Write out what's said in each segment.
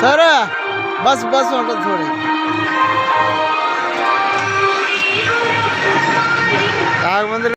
Sir बस बस hotel थोड़ी मंदिर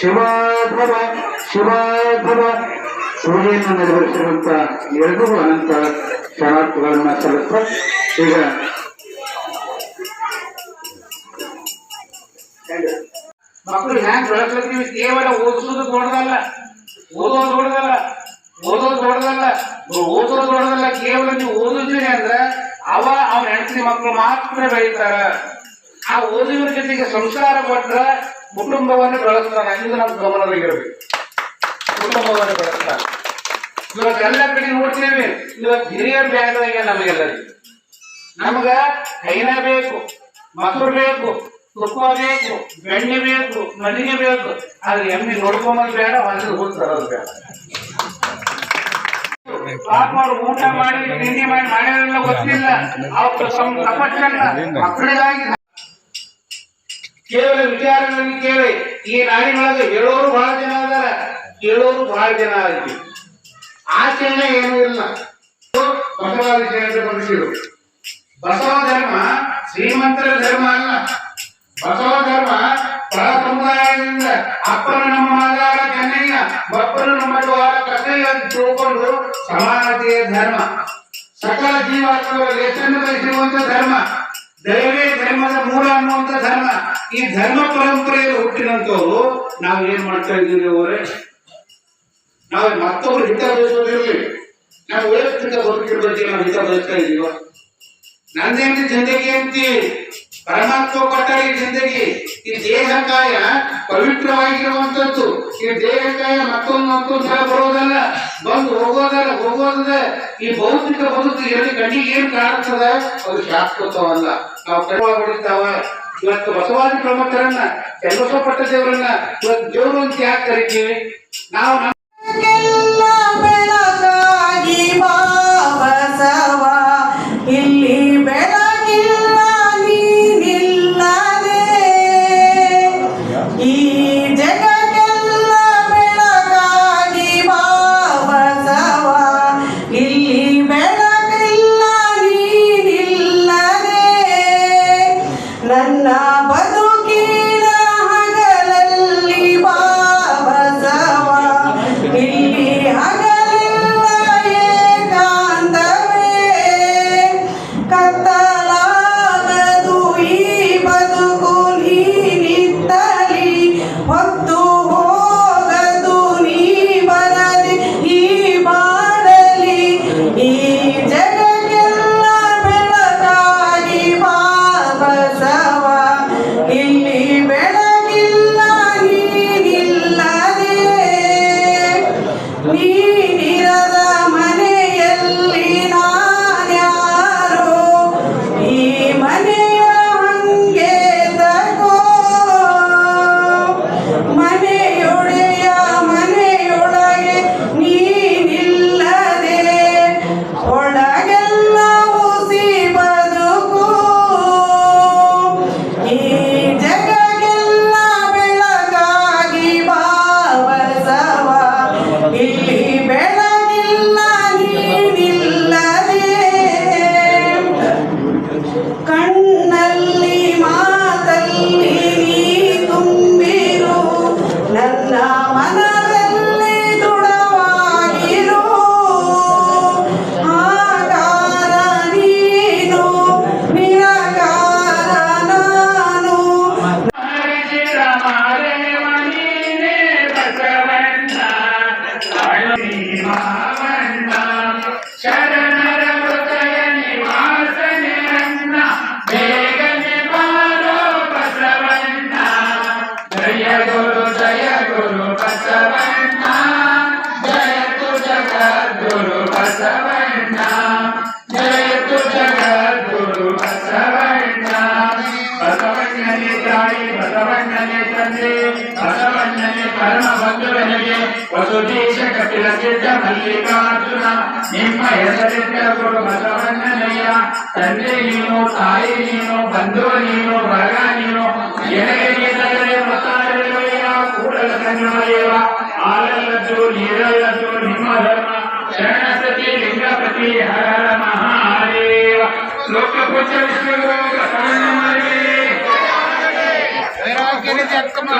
ಶಿವಾಧ್ವ ಶಿವಾಧ್ವ ಪೂಜೆಯನ್ನು ನೆರವೇರಿಸಿರುವಂತ ಎರಡೂ ಅನಂತ ಶರಣಾರ್ಥಿಗಳನ್ನ ಸಲ್ಲಿಸ್ತಾ ಈಗ ಮಕ್ಕಳು ಹ್ಯಾಂಗ್ ಬೆಳೆಸ್ತೀವಿ. ಕೇವಲ ಓದಿಸೋದು ದೊಡ್ಡದಲ್ಲ, ಓದೋದು ದೊಡ್ಡದಲ್ಲ, ಓದೋದು ದೊಡ್ಡದಲ್ಲ, ಓದೋದು ದೊಡ್ಡದಲ್ಲ. ಕೇವಲ ನೀವು ಓದಿದ್ರಿ ಅಂದ್ರೆ ಅವನ ಹೆಂಡತಿ ಮಕ್ಕಳು ಮಾತ್ರ ಬೆಳೀತಾರ. ಆ ಓದುವ ಜೊತೆಗೆ ಸಂಸ್ಕಾರ ಕೊಟ್ರ ಕುಟುಂಬವನ್ನು ಬೆಳೆಸ್ತಾರ. ಇದು ನಮ್ಮ ಗಮನದಾಗಿರ್ಬೇಕು. ಕುಟುಂಬವನ್ನು ಬೆಳೆಸ್ತಾರ. ಇವತ್ತು ಎಲ್ಲ ಕಡೆ ನೋಡ್ತೇವೆ. ಇವತ್ತು ಹಿರಿಯರ ಬ್ಯಾಗ್ದಾಗ ನಮಗೆಲ್ಲರಿಗೆ ನಮಗ ಕೈನ ಬೇಕು, ಮೊಸರು ಬೇಕು, ತುಪ್ಪ ಬೇಕು, ಬೆಣ್ಣೆ ಬೇಕು, ಮಲ್ಲಿಗೆ ಬೇಕು. ಆದ್ರೆ ಎಮ್ಮೆ ನೋಡ್ಕೊಂಬಂದ್ ಬೇಡ, ಒಂದು ಊಟ ತರೋದು ಬೇಡ. ಪಾಪ ಅವ್ರು ಊಟ ಮಾಡಿ ತಿಂಡಿ ಮಾಡಿ ಮಾಡ್ಯಾರೆಲ್ಲ ಗೊತ್ತಿಲ್ಲ. ಅವ್ರ ತಪಸ್ಸನ್ನ ಮಕ್ಕಳಿಗಾಗಿ ಕೇವಲ ವಿಚಾರಗಳನ್ನು ಕೇಳಿ ಈ ನಾಡಿನೊಳಗೆ ಹೇಳೋರು ಬಹಳ ಜನ ಅದಾರ, ಕೇಳೋರು ಬಹಳ ಜನ ಆಗಿ ಆಚರಣೆ ಏನೂ ಇಲ್ಲ. ಬಸವಾದಿ ಬಂದಿರು. ಬಸವ ಧರ್ಮ ಶ್ರೀಮಂತರ ಧರ್ಮ ಅಲ್ಲ. ಬಸವ ಧರ್ಮ ಪರ ಸಮುದಾಯದಿಂದ ಅಪ್ಪನ ನಮ್ಮ ಮಗಾರ ಚೆನ್ನಯ್ಯ, ಬಪ್ಪನು ನಮ್ಮ ಕಥೆಯ ಅಂತ ತಿಳ್ಕೊಂಡು ಸಮಾನತೆಯ ಧರ್ಮ, ಸಕಲ ಜೀವಾತ್ಮಗಳ ಲೇಖನ ಬಯಸಿರುವಂತ ಧರ್ಮ, ದೈವೇ ಧರ್ಮದ ಮೂಲ ಅನ್ನುವಂತ ಧರ್ಮ. ಈ ಧರ್ಮ ಪರಂಪರೆಯಲ್ಲಿ ಹುಟ್ಟಿನಂತವ್ರು ನಾವು ಏನ್ ಮಾಡ್ತಾ ಇದ್ದೀವಿ ಅವರೇ? ನಾವು ಮತ್ತೊಬ್ರು ಹಿತ ಬಯಸೋದಿರ್ಲಿ, ನಾವು ವೈಯಕ್ತಿಕ ಬದುಕಿರ್ಬೇಕು. ನಾವು ಹಿತ ಬಯಸ್ತಾ ಇದೀವ. ನಂದೇನು ಜಿಂದಗಿ ಅಂತಿ ಪರಮಾತ್ಮ ಕೊಟ್ಟ ಈ ಜಿಂದಗಿ. ಈ ದೇಹಕಾಯ ಪವಿತ್ರವಾಗಿರುವಂತದ್ದು. ಈ ದೇಹಕಾಯ ಮತ್ತೊಂದು ಸಲ ಬರೋದಲ್ಲ, ಬಂದು ಹೋಗೋದಲ್ಲ. ಈ ಭೌತಿಕ ಬದುಕು ಎಲ್ಲಿ ಕಣ್ಣಿಗೆ ಏನ್ ಕಾಣಿಸ್ತದ ಅದು ಶಾಶ್ವತವಲ್ಲ. ನಾವು ಕಡಿತಾವ. ಇವತ್ತು ಬಸವಾದಿ ಪ್ರಮುಖರನ್ನ, ಚನ್ನಬಸವಪಟ್ಟ ದೇವರನ್ನ ಇವತ್ತು ದೇವರು ಅಂತ ಯಾಕೆ ಕರಿತೀವಿ ನಾವು? ಇಲ್ಲಿ ಬೆಳಗಿಲ್ಲ ನೀನಿಲ್ಲದೆ, ಈ ಜಗಕ್ಕೆಲ್ಲ ಬೆಳಗಾಗಿ ಬಾ ಬಸವ. ಇಲ್ಲಿ ಬೆಳಗಿಲ್ಲ ನೀನಿಲ್ಲದೆ, ನನ್ನ ಬದುಕಿನ ಹಗಲಲ್ಲಿ ಬಾ ಬಸವ. ಇಲ್ಲಿ ಹಗಲಿಲ್ಲ ಏಕಾಂತವೇ, ಕತ್ತಲಾಗದು ಈ ಬದುಕು ನೀನಿತ್ತಲಿ, ಹೊತ್ತು ಹೋಗದು ನೀ ಬರಲಿ ಈ ಬಾಳಲಿ. ಈ ಜಗಕ್ಕೆಲ್ಲ ಬೆಳಕಾಗಿ ಬಾ ಬಸವ. ತಂದೆ ಬಸವಣ್ಣನೇ ಪರಮ ಬಂಧುವನಿಗೆ ವಸುದೇಶ ಕಪಿಲ ಸಿದ್ಧ ಮಲ್ಲಿಕಾರ್ಜುನ ನಿಮ್ಮ ಹೆಸರಿದ್ದ ಗುರು ಬಸವಣ್ಣನಯ್ಯ ತಂದೆ ನೀನು ತಾಯಿ ನೀನು ಬಂಧು ನೀನು ಬಳಗ ನೀನು ಎನಗೆ ಮತಾರಯ್ಯ ಕೂಡಲ ಸಂಗಮದೇವ ಹಾಲಲ್ಲದ್ದು ನೀರಲ್ಲದ್ದು ನಿಮ್ಮ ಧರ್ಮ ಶರಣಸತಿ ಲಿಂಗಪತಿ ಹರ ಹರ ಮಹಾದೇವ ಲೋಕಪೂಜ್ಯ ವಿಷ್ಣುಗುರು ಬಸವಣ್ಣ ಅಕ್ಕಮ್ಮ